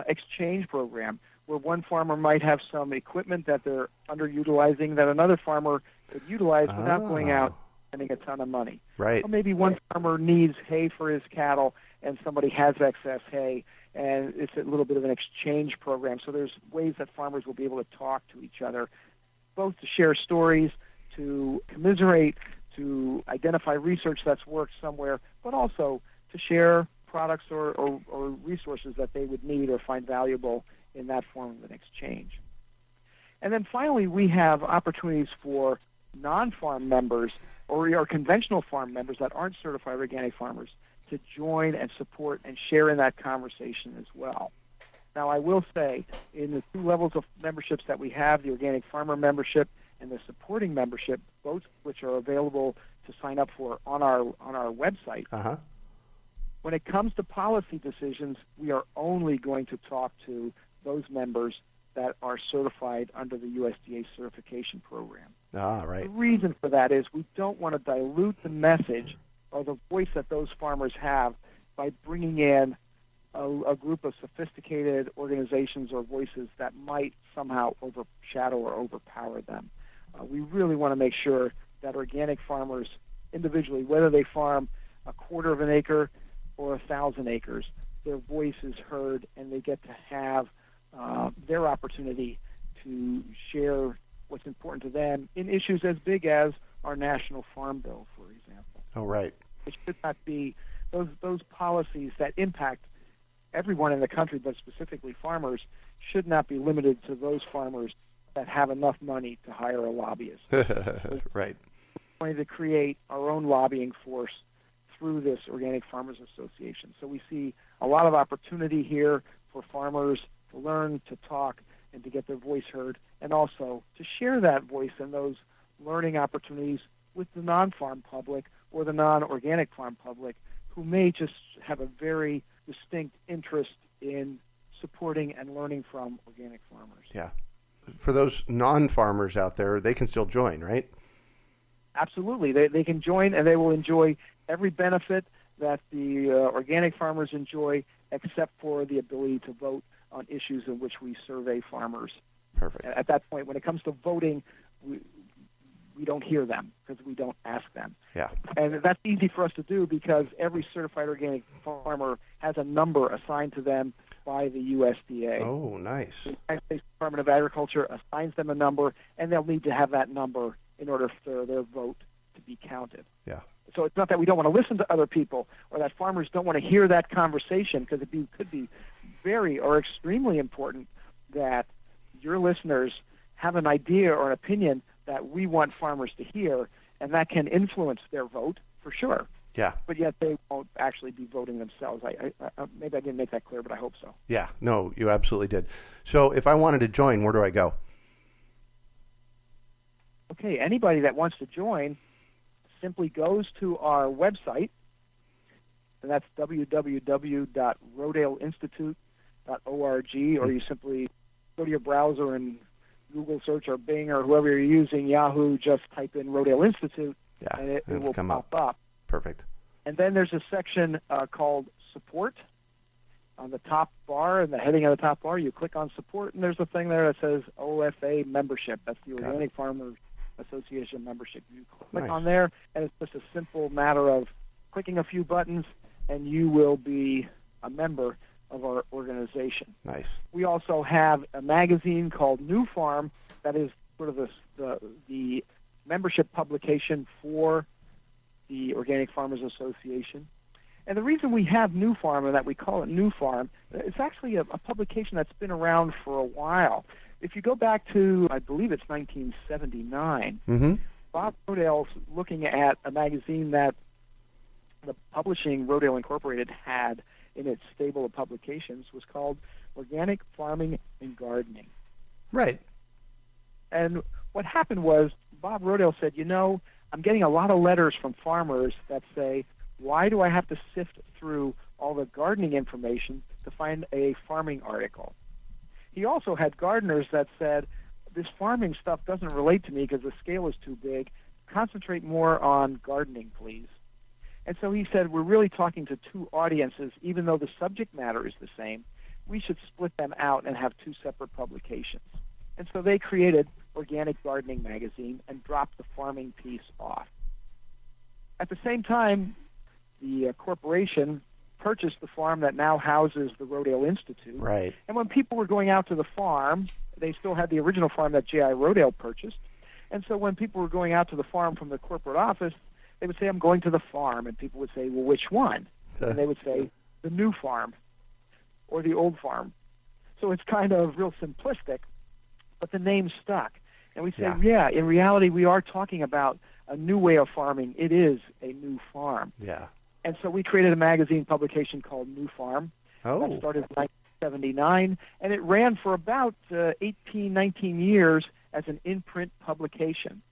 exchange program, where one farmer might have some equipment that they're underutilizing that another farmer could utilize without going out and spending a ton of money. Right. Or maybe one farmer needs hay for his cattle and somebody has excess hay, and it's a little bit of an exchange program. So there's ways that farmers will be able to talk to each other, both to share stories, to commiserate, to identify research that's worked somewhere, but also to share products or resources that they would need or find valuable in that form of an exchange. And then finally, we have opportunities for non-farm members or conventional farm members that aren't certified organic farmers to join and support and share in that conversation as well. Now, I will say, in the two levels of memberships that we have, the organic farmer membership and the supporting membership, both which are available to sign up for on our website, when it comes to policy decisions, we are only going to talk to those members that are certified under the USDA certification program. Ah, right. The reason for that is we don't want to dilute the message or the voice that those farmers have by bringing in a group of sophisticated organizations or voices that might somehow overshadow or overpower them. We really want to make sure that organic farmers individually, whether they farm a quarter of an acre or 1,000 acres, their voice is heard and they get to have their opportunity to share what's important to them in issues as big as our National Farm Bill, for example. Oh, right. It should not be those policies that impact everyone in the country, but specifically farmers, should not be limited to those farmers that have enough money to hire a lobbyist. Right. We're going to create our own lobbying force through this Organic Farmers Association. So we see a lot of opportunity here for farmers to learn, to talk, and to get their voice heard, and also to share that voice and those learning opportunities with the non-farm public or the non-organic farm public who may just have a very distinct interest in supporting and learning from organic farmers. Yeah. For those non-farmers out there, they can still join, right? Absolutely. They can join, and they will enjoy every benefit that the organic farmers enjoy, except for the ability to vote on issues in which we survey farmers. Perfect. At that point, when it comes to voting, we don't hear them because we don't ask them. Yeah. And that's easy for us to do because every certified organic farmer has a number assigned to them by the USDA. Oh, nice. The United States Department of Agriculture assigns them a number, and they'll need to have that number in order for their vote to be counted. Yeah. So it's not that we don't want to listen to other people or that farmers don't want to hear that conversation, because it could be very or extremely important that your listeners have an idea or an opinion that we want farmers to hear, and that can influence their vote for sure. Yeah. But yet they won't actually be voting themselves. Maybe I didn't make that clear, but I hope so. Yeah. No, you absolutely did. So if I wanted to join, where do I go? Okay, anybody that wants to join simply goes to our website, and that's www.rodaleinstitute.org, or you simply go to your browser and Google search or Bing or whoever you're using, Yahoo, just type in Rodale Institute, and it will pop up. Perfect. And then there's a section called Support on the top bar, and the heading of the top bar, you click on Support, and there's a thing there that says OFA membership. That's the Organic Farmers Association membership. You click on there, and it's just a simple matter of clicking a few buttons, and you will be a member of our organization. Nice. We also have a magazine called New Farm that is sort of the membership publication for the Organic Farmers Association. And the reason we have New Farm and that we call it New Farm, it's actually a publication that's been around for a while. If you go back to, I believe it's 1979, Bob Rodale's looking at a magazine that the publishing Rodale Incorporated had in its stable of publications, was called Organic Farming and Gardening. Right. And what happened was Bob Rodale said, I'm getting a lot of letters from farmers that say, why do I have to sift through all the gardening information to find a farming article? He also had gardeners that said, this farming stuff doesn't relate to me because the scale is too big. Concentrate more on gardening, please. And so he said, we're really talking to two audiences, even though the subject matter is the same. We should split them out and have two separate publications. And so they created Organic Gardening Magazine and dropped the farming piece off. At the same time, the corporation purchased the farm that now houses the Rodale Institute. Right. And when people were going out to the farm, they still had the original farm that J.I. Rodale purchased. And so when people were going out to the farm from the corporate office, they would say, I'm going to the farm. And people would say, well, which one? And they would say, the new farm or the old farm. So it's kind of real simplistic, but the name stuck. And we say, yeah, in reality, we are talking about a new way of farming. It is a new farm. Yeah. And so we created a magazine publication called New Farm. Oh. That started in 1979, and it ran for about 18, 19 years as an in-print publication.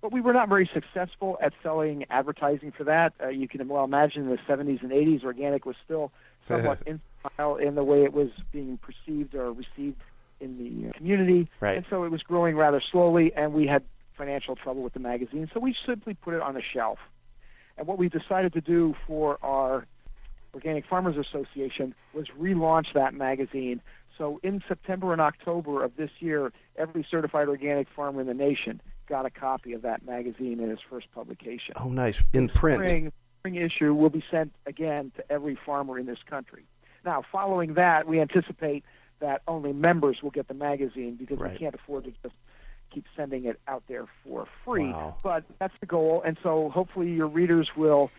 But we were not very successful at selling advertising for that. You can well imagine in the 70s and 80s, organic was still somewhat in style in the way it was being perceived or received in the community. Right. And so it was growing rather slowly, and we had financial trouble with the magazine, so we simply put it on a shelf. And what we decided to do for our Organic Farmers Association was relaunch that magazine. So in September and October of this year, every certified organic farmer in the nation got a copy of that magazine in its first publication. Oh, nice. In print. The spring issue will be sent again to every farmer in this country. Now, following that, we anticipate that only members will get the magazine because we can't afford to just keep sending it out there for free. Wow. But that's the goal, and so hopefully your readers will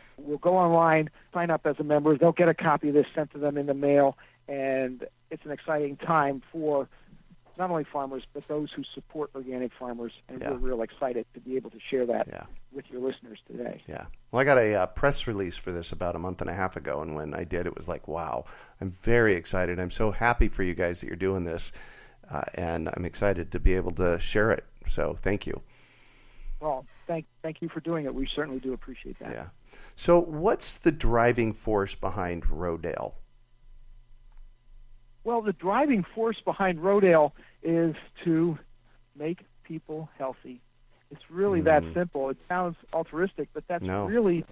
go online, sign up as a member. They'll get a copy of this sent to them in the mail, and it's an exciting time for not only farmers, but those who support organic farmers, and we're real excited to be able to share that with your listeners today. Yeah. Well, I got a press release for this about a month and a half ago, and when I did, it was like, wow, I'm very excited. I'm so happy for you guys that you're doing this, and I'm excited to be able to share it. So thank you. Well, thank you for doing it. We certainly do appreciate that. Yeah. So what's the driving force behind Rodale? Well, the driving force behind Rodale is to make people healthy. It's really that simple. It sounds altruistic, but that's really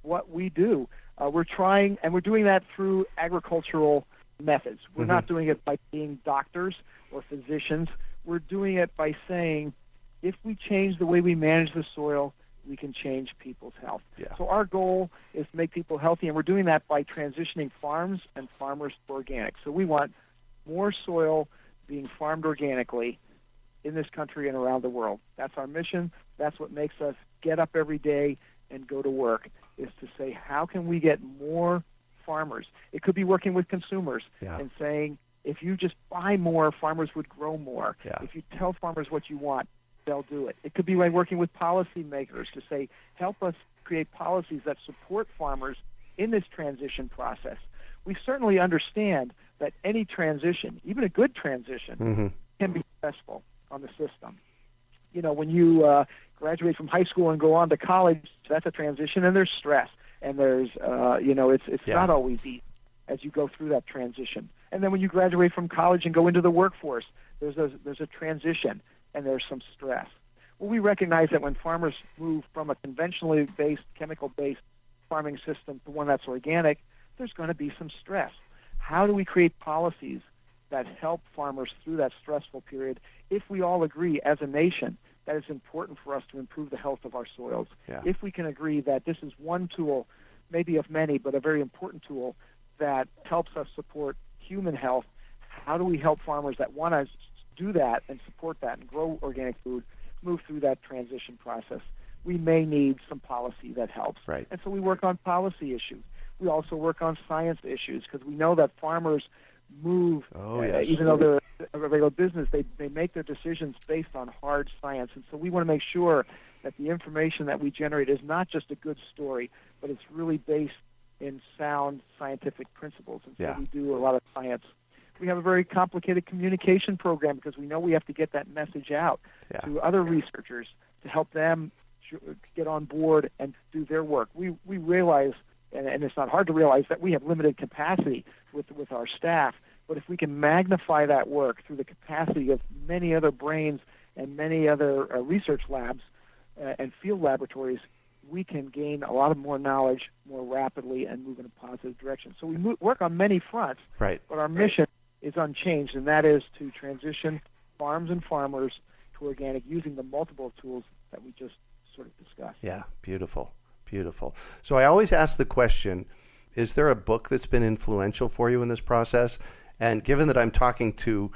what we do. We're trying, and we're doing that through agricultural methods. We're not doing it by being doctors or physicians. We're doing it by saying, if we change the way we manage the soil, we can change people's health. Yeah. So our goal is to make people healthy, and we're doing that by transitioning farms and farmers to organic. So we want more soil being farmed organically in this country and around the world. That's our mission. That's what makes us get up every day and go to work, is to say, how can we get more farmers? It could be working with consumers and saying, if you just buy more, farmers would grow more. Yeah. If you tell farmers what you want, they'll do it. It could be by working with policymakers to say, help us create policies that support farmers in this transition process. We certainly understand that any transition, even a good transition, can be stressful on the system. You know, when you graduate from high school and go on to college, that's a transition, and there's stress. And there's, it's not always easy as you go through that transition. And then when you graduate from college and go into the workforce, there's a transition, and there's some stress. Well, we recognize that when farmers move from a conventionally based, chemical-based farming system to one that's organic, there's going to be some stress. How do we create policies that help farmers through that stressful period if we all agree as a nation that it's important for us to improve the health of our soils? Yeah. If we can agree that this is one tool, maybe of many, but a very important tool that helps us support human health, how do we help farmers that want to do that and support that and grow organic food move through that transition process? We may need some policy that helps. Right. And so we work on policy issues. We also work on science issues because we know that farmers move, even though they're a regular business, they make their decisions based on hard science. And so we want to make sure that the information that we generate is not just a good story, but it's really based in sound scientific principles. And so we do a lot of science. We have a very complicated communication program because we know we have to get that message out to other researchers to help them get on board and do their work. We realize, and it's not hard to realize, that we have limited capacity with our staff, but if we can magnify that work through the capacity of many other brains and many other research labs and field laboratories, we can gain a lot of more knowledge more rapidly and move in a positive direction. So we work on many fronts, but our mission is unchanged, and that is to transition farms and farmers to organic using the multiple tools that we just sort of discussed. Yeah, beautiful, beautiful. So I always ask the question, is there a book that's been influential for you in this process? And given that I'm talking to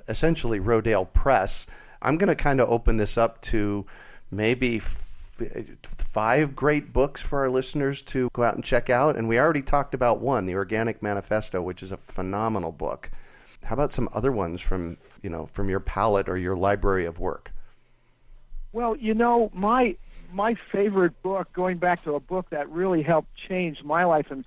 essentially Rodale Press, I'm going to kind of open this up to maybe 5 great books for our listeners to go out and check out. And we already talked about one, The Organic Manifesto, which is a phenomenal book. How about some other ones from your palette or your library of work? Well, my favorite book, going back to a book that really helped change my life and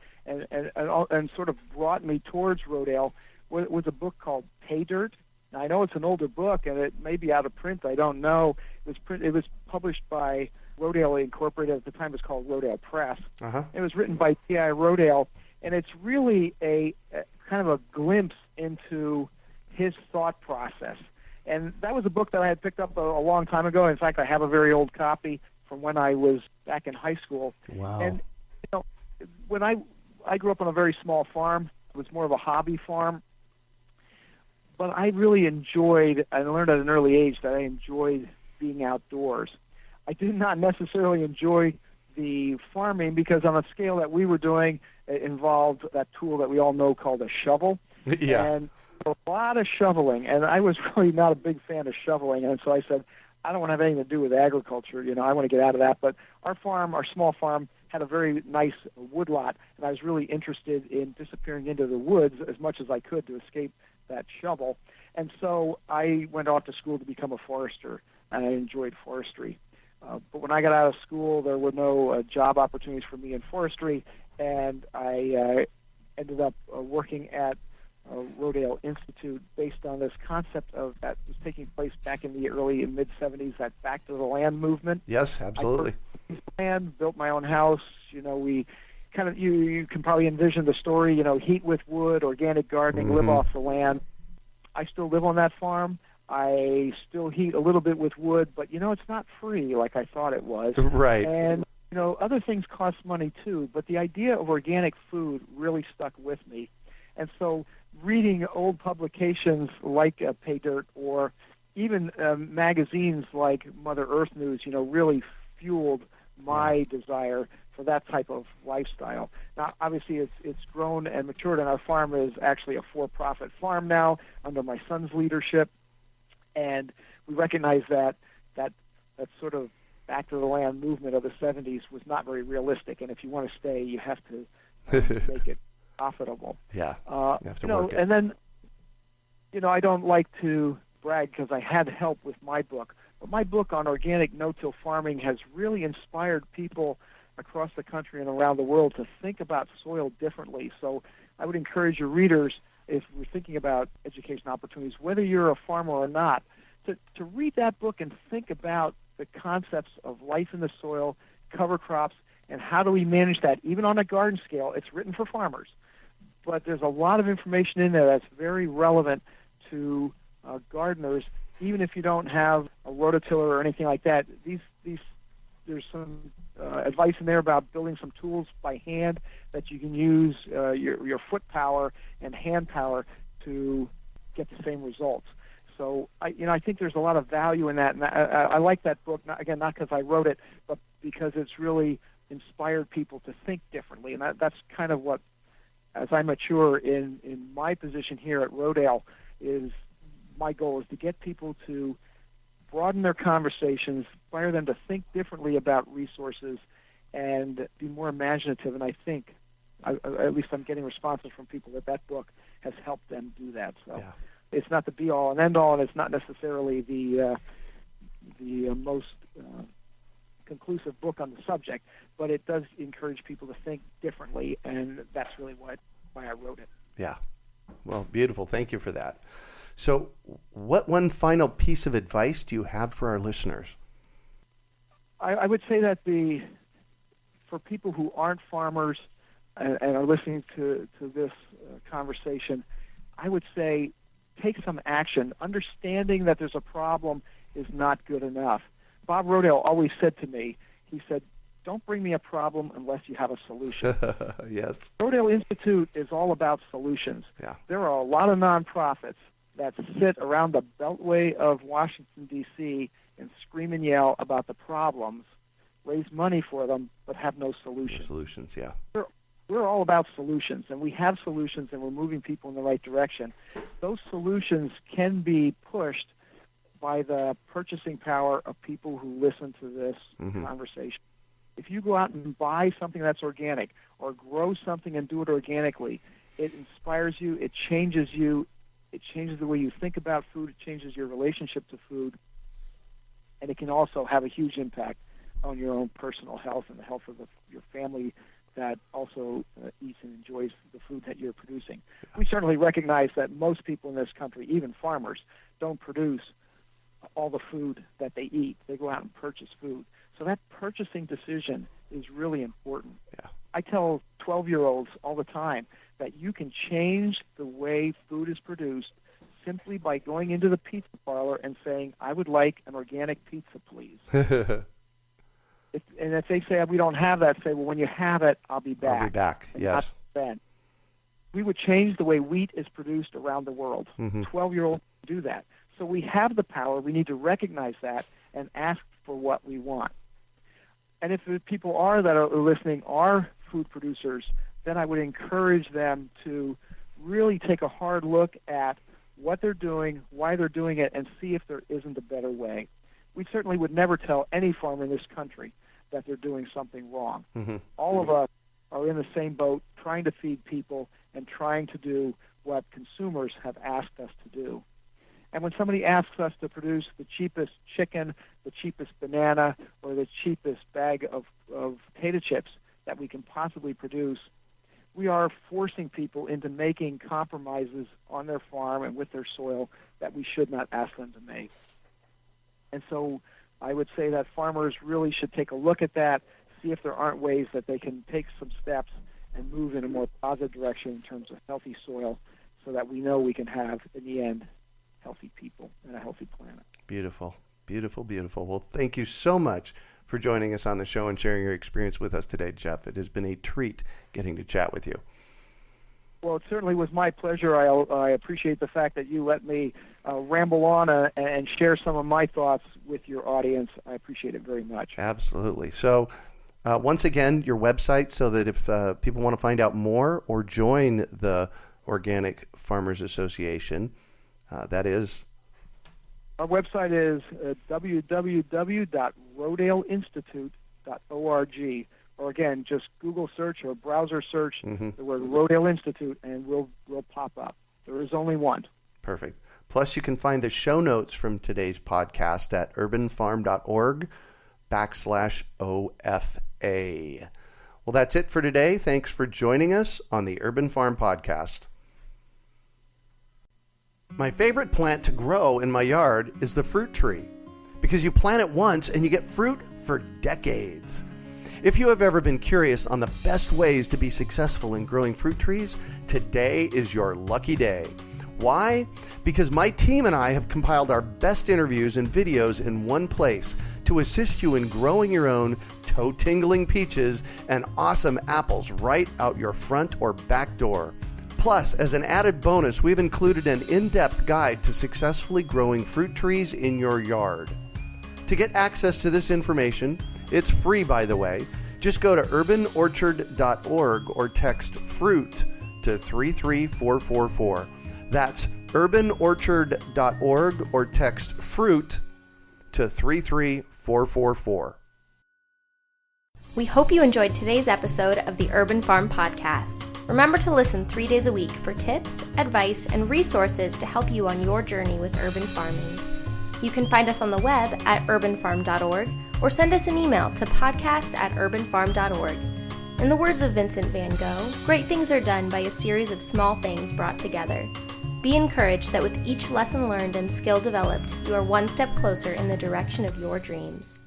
sort of brought me towards Rodale, was a book called Pay Dirt. Now, I know it's an older book, and it may be out of print. I don't know. It was published by Rodale Incorporated. At the time, it was called Rodale Press. It was written by T.I. Rodale, and it's really a kind of a glimpse into his thought process And that was a book that I had picked up a long time ago. In fact, I have a very old copy from when I was back in high school. Wow. And, when I grew up on a very small farm, it was more of a hobby farm. But I really enjoyed, I learned at an early age that I enjoyed being outdoors. I did not necessarily enjoy the farming because on a scale that we were doing, it involved that tool that we all know called a shovel. Yeah. And a lot of shoveling, and I was really not a big fan of shoveling, and so I said, I don't want to have anything to do with agriculture, I want to get out of that. But our small farm, had a very nice woodlot, and I was really interested in disappearing into the woods as much as I could to escape that shovel. And so I went off to school to become a forester, and I enjoyed forestry. But when I got out of school, there were no job opportunities for me in forestry, and I ended up working at Rodale Institute based on this concept of that was taking place back in the early and mid-'70s, that back to the land movement. Yes, absolutely. I purchased land, built my own house. We kind of, you can probably envision the story, heat with wood, organic gardening, live off the land. I still live on that farm. I still heat a little bit with wood, but, it's not free like I thought it was. Right. And, other things cost money too, but the idea of organic food really stuck with me. And so reading old publications like Pay Dirt or even magazines like Mother Earth News, really fueled my desire for that type of lifestyle. Now, obviously, it's grown and matured, and our farm is actually a for-profit farm now under my son's leadership. And we recognize that sort of back to the land movement of the 70s was not very realistic. And if you want to stay, you have to make it profitable. Yeah, you have to work it. And then, I don't like to brag because I had help with my book. But my book on organic no-till farming has really inspired people across the country and around the world to think about soil differently. So I would encourage your readers, if we're thinking about education opportunities, whether you're a farmer or not, to read that book and think about the concepts of life in the soil, cover crops, and how do we manage that, even on a garden scale. It's written for farmers, but there's a lot of information in there that's very relevant to gardeners, even if you don't have a rototiller or anything like that. There's some advice in there about building some tools by hand that you can use your foot power and hand power to get the same results. So I think there's a lot of value in that, and I like that book. Not because I wrote it, but because it's really inspired people to think differently. And that's kind of what, as I mature in my position here at Rodale, is my goal is to get people to broaden their conversations, inspire them to think differently about resources, and be more imaginative. And I think, at least I'm getting responses from people that book has helped them do that. So it's not the be-all and end-all, and it's not necessarily the most conclusive book on the subject, but it does encourage people to think differently, and that's really why I wrote it. Yeah. Well, beautiful. Thank you for that. So what one final piece of advice do you have for our listeners? I would say that for people who aren't farmers and are listening to this conversation, I would say take some action. Understanding that there's a problem is not good enough. Bob Rodale always said to me, he said, don't bring me a problem unless you have a solution. Yes. Rodale Institute is all about solutions. Yeah. There are a lot of nonprofits that sit around the beltway of Washington, D.C. and scream and yell about the problems, raise money for them, but have no solutions. No solutions, yeah. We're all about solutions, and we have solutions, and we're moving people in the right direction. Those solutions can be pushed by the purchasing power of people who listen to this conversation. If you go out and buy something that's organic or grow something and do it organically, it inspires you, it changes you, it changes the way you think about food, it changes your relationship to food, and it can also have a huge impact on your own personal health and the health of your family that also eats and enjoys the food that you're producing. We certainly recognize that most people in this country, even farmers, don't produce all the food that they eat. They go out and purchase food. So that purchasing decision is really important. Yeah. I tell 12-year-olds all the time that you can change the way food is produced simply by going into the pizza parlor and saying, "I would like an organic pizza, please." And if they say, "We don't have that," say, "Well, when you have it, I'll be back." I'll be back, yes. Then. We would change the way wheat is produced around the world. 12-year-olds do that. So we have the power. We need to recognize that and ask for what we want. And if the people that are listening are food producers, then I would encourage them to really take a hard look at what they're doing, why they're doing it, and see if there isn't a better way. We certainly would never tell any farmer in this country that they're doing something wrong. All of us are in the same boat, trying to feed people and trying to do what consumers have asked us to do. And when somebody asks us to produce the cheapest chicken, the cheapest banana, or the cheapest bag of potato chips that we can possibly produce, we are forcing people into making compromises on their farm and with their soil that we should not ask them to make. And so I would say that farmers really should take a look at that, see if there aren't ways that they can take some steps and move in a more positive direction in terms of healthy soil, so that we know we can have, in the end, healthy people and a healthy planet. Beautiful, beautiful, beautiful. Well, thank you so much for joining us on the show and sharing your experience with us today, Jeff. It has been a treat getting to chat with you. Well, it certainly was my pleasure. I appreciate the fact that you let me ramble on and share some of my thoughts with your audience. I appreciate it very much. Absolutely. So, once again, your website, so that if people want to find out more or join the Organic Farmers Association, that is? Our website is www.rodaleinstitute.org. Or again, just Google search or browser search the word Rodale Institute, and we'll pop up. There is only one. Perfect. Plus, you can find the show notes from today's podcast at urbanfarm.org/OFA. Well, that's it for today. Thanks for joining us on the Urban Farm Podcast. My favorite plant to grow in my yard is the fruit tree, because you plant it once and you get fruit for decades. If you have ever been curious on the best ways to be successful in growing fruit trees, today is your lucky day. Why? Because my team and I have compiled our best interviews and videos in one place to assist you in growing your own toe-tingling peaches and awesome apples right out your front or back door. Plus, as an added bonus, we've included an in-depth guide to successfully growing fruit trees in your yard. To get access to this information, it's free, by the way. Just go to urbanorchard.org or text FRUIT to 33444. That's urbanorchard.org or text FRUIT to 33444. We hope you enjoyed today's episode of the Urban Farm Podcast. Remember to listen 3 days a week for tips, advice, and resources to help you on your journey with urban farming. You can find us on the web at urbanfarm.org or send us an email to podcast@urbanfarm.org. In the words of Vincent van Gogh, great things are done by a series of small things brought together. Be encouraged that with each lesson learned and skill developed, you are one step closer in the direction of your dreams.